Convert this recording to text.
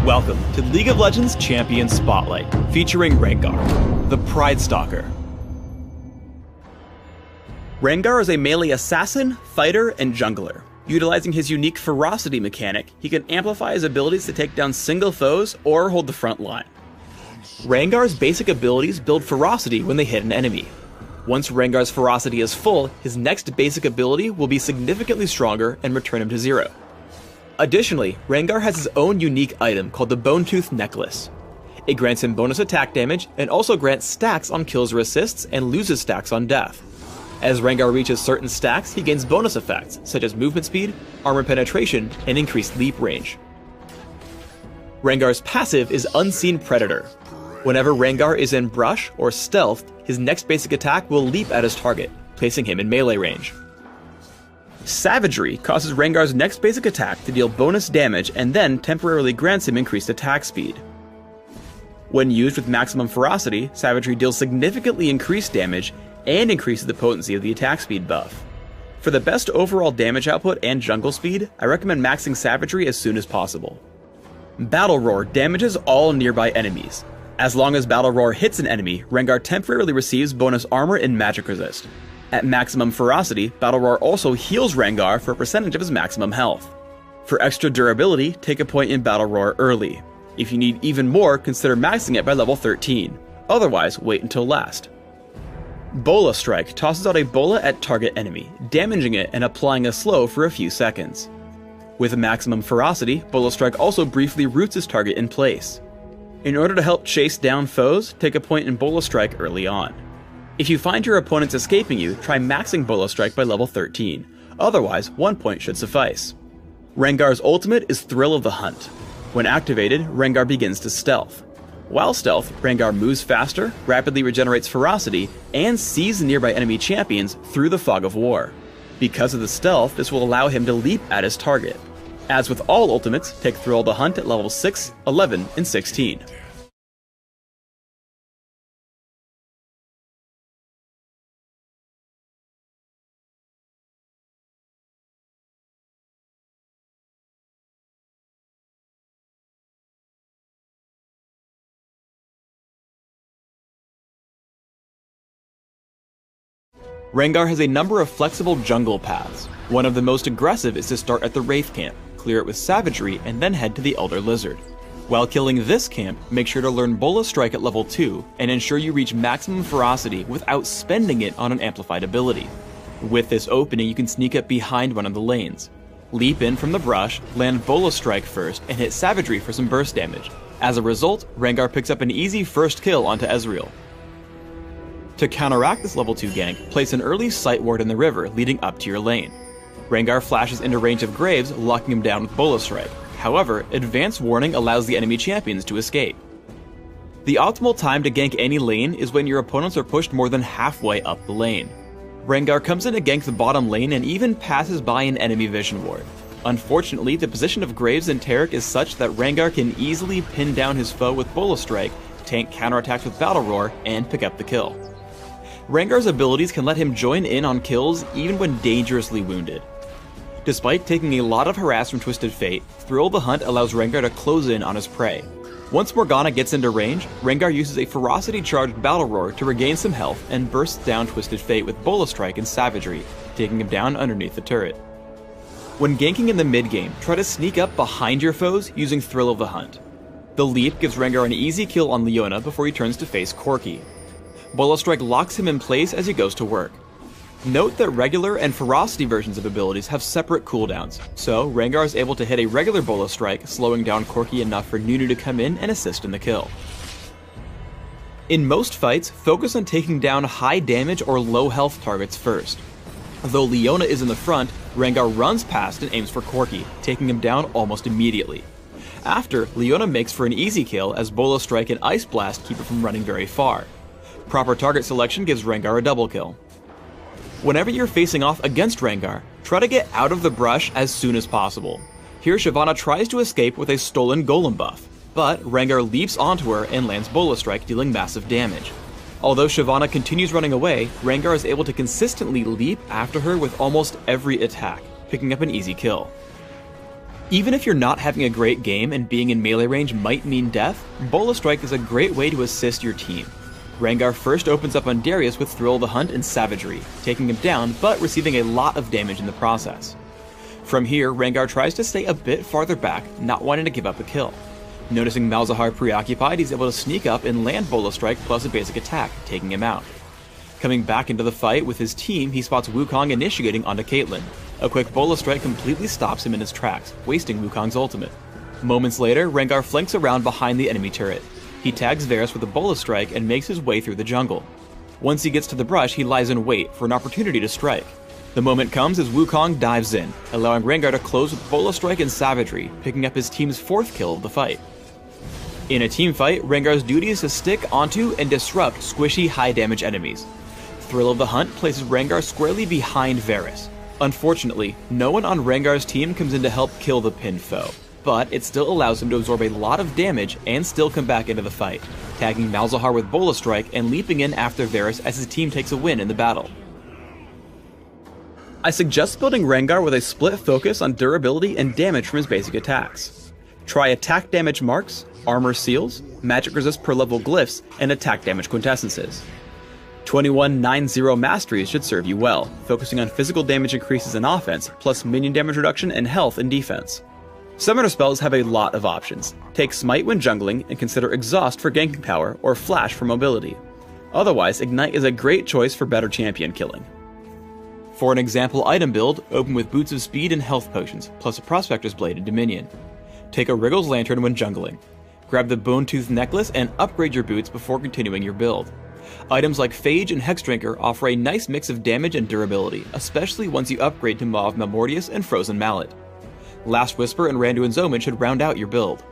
Welcome to League of Legends Champion Spotlight, featuring Rengar, the Pride Stalker. Rengar is a melee assassin, fighter, and jungler. Utilizing his unique ferocity mechanic, he can amplify his abilities to take down single foes or hold the front line. Rengar's basic abilities build ferocity when they hit an enemy. Once Rengar's ferocity is full, his next basic ability will be significantly stronger and return him to 0. Additionally, Rengar has his own unique item called the Bone Tooth Necklace. It grants him bonus attack damage and also grants stacks on kills or assists and loses stacks on death. As Rengar reaches certain stacks, he gains bonus effects such as movement speed, armor penetration, and increased leap range. Rengar's passive is Unseen Predator. Whenever Rengar is in brush or stealth, his next basic attack will leap at his target, placing him in melee range. Savagery causes Rengar's next basic attack to deal bonus damage and then temporarily grants him increased attack speed. When used with maximum ferocity, Savagery deals significantly increased damage and increases the potency of the attack speed buff. For the best overall damage output and jungle speed, I recommend maxing Savagery as soon as possible. Battle Roar damages all nearby enemies. As long as Battle Roar hits an enemy, Rengar temporarily receives bonus armor and magic resist. At maximum ferocity, Battle Roar also heals Rengar for a percentage of his maximum health. For extra durability, take a point in Battle Roar early. If you need even more, consider maxing it by level 13. Otherwise, wait until last. Bola Strike tosses out a bola at target enemy, damaging it and applying a slow for a few seconds. With maximum ferocity, Bola Strike also briefly roots his target in place. In order to help chase down foes, take a point in Bola Strike early on. If you find your opponents escaping you, try maxing Bola Strike by level 13. Otherwise, 1 point should suffice. Rengar's ultimate is Thrill of the Hunt. When activated, Rengar begins to stealth. While stealth, Rengar moves faster, rapidly regenerates ferocity, and sees nearby enemy champions through the fog of war. Because of the stealth, this will allow him to leap at his target. As with all ultimates, take Thrill of the Hunt at levels 6, 11, and 16. Rengar has a number of flexible jungle paths. One of the most aggressive is to start at the Wraith camp, clear it with Savagery, and then head to the Elder Lizard. While killing this camp, make sure to learn Bola Strike at level 2, and ensure you reach maximum ferocity without spending it on an amplified ability. With this opening, you can sneak up behind one of the lanes. Leap in from the brush, land Bola Strike first, and hit Savagery for some burst damage. As a result, Rengar picks up an easy first kill onto Ezreal. To counteract this level 2 gank, place an early Sight Ward in the river leading up to your lane. Rengar flashes into range of Graves, locking him down with Bola Strike. However, Advanced Warning allows the enemy champions to escape. The optimal time to gank any lane is when your opponents are pushed more than halfway up the lane. Rengar comes in to gank the bottom lane and even passes by an enemy Vision Ward. Unfortunately, the position of Graves and Taric is such that Rengar can easily pin down his foe with Bola Strike, tank counterattacks with Battle Roar, and pick up the kill. Rengar's abilities can let him join in on kills even when dangerously wounded. Despite taking a lot of harass from Twisted Fate, Thrill of the Hunt allows Rengar to close in on his prey. Once Morgana gets into range, Rengar uses a ferocity-charged Battle Roar to regain some health and bursts down Twisted Fate with Bola Strike and Savagery, taking him down underneath the turret. When ganking in the mid-game, try to sneak up behind your foes using Thrill of the Hunt. The leap gives Rengar an easy kill on Leona before he turns to face Corki. Bola Strike locks him in place as he goes to work. Note that regular and ferocity versions of abilities have separate cooldowns, so Rengar is able to hit a regular Bola Strike, slowing down Corki enough for Nunu to come in and assist in the kill. In most fights, focus on taking down high damage or low health targets first. Though Leona is in the front, Rengar runs past and aims for Corki, taking him down almost immediately. After, Leona makes for an easy kill as Bola Strike and Ice Blast keep her from running very far. Proper target selection gives Rengar a double kill. Whenever you're facing off against Rengar, try to get out of the brush as soon as possible. Here Shyvana tries to escape with a stolen Golem buff, but Rengar leaps onto her and lands Bola Strike, dealing massive damage. Although Shyvana continues running away, Rengar is able to consistently leap after her with almost every attack, picking up an easy kill. Even if you're not having a great game and being in melee range might mean death, Bola Strike is a great way to assist your team. Rengar first opens up on Darius with Thrill of the Hunt and Savagery, taking him down but receiving a lot of damage in the process. From here, Rengar tries to stay a bit farther back, not wanting to give up a kill. Noticing Malzahar preoccupied, he's able to sneak up and land Bola Strike plus a basic attack, taking him out. Coming back into the fight with his team, he spots Wukong initiating onto Caitlyn. A quick Bola Strike completely stops him in his tracks, wasting Wukong's ultimate. Moments later, Rengar flanks around behind the enemy turret. He tags Varus with a Bola Strike and makes his way through the jungle. Once he gets to the brush, he lies in wait for an opportunity to strike. The moment comes as Wukong dives in, allowing Rengar to close with Bola Strike and Savagery, picking up his team's 4th kill of the fight. In a teamfight, Rengar's duty is to stick onto and disrupt squishy high-damage enemies. Thrill of the Hunt places Rengar squarely behind Varus. Unfortunately, no one on Rengar's team comes in to help kill the pinned foe, but it still allows him to absorb a lot of damage and still come back into the fight, tagging Malzahar with Bola Strike and leaping in after Varus as his team takes a win in the battle. I suggest building Rengar with a split focus on durability and damage from his basic attacks. Try attack damage marks, armor seals, magic resist per level glyphs, and attack damage quintessences. 21-9-0 masteries should serve you well, focusing on physical damage increases in offense, plus minion damage reduction and health in defense. Summoner spells have a lot of options. Take Smite when jungling, and consider Exhaust for ganking power, or Flash for mobility. Otherwise, Ignite is a great choice for better champion killing. For an example item build, open with Boots of Speed and Health Potions, plus a Prospector's Blade and Dominion. Take a Wriggle's Lantern when jungling. Grab the Bone Tooth Necklace and upgrade your boots before continuing your build. Items like Phage and Hexdrinker offer a nice mix of damage and durability, especially once you upgrade to Mauve Malmortius and Frozen Mallet. Last Whisper and Randuin's Omen should round out your build.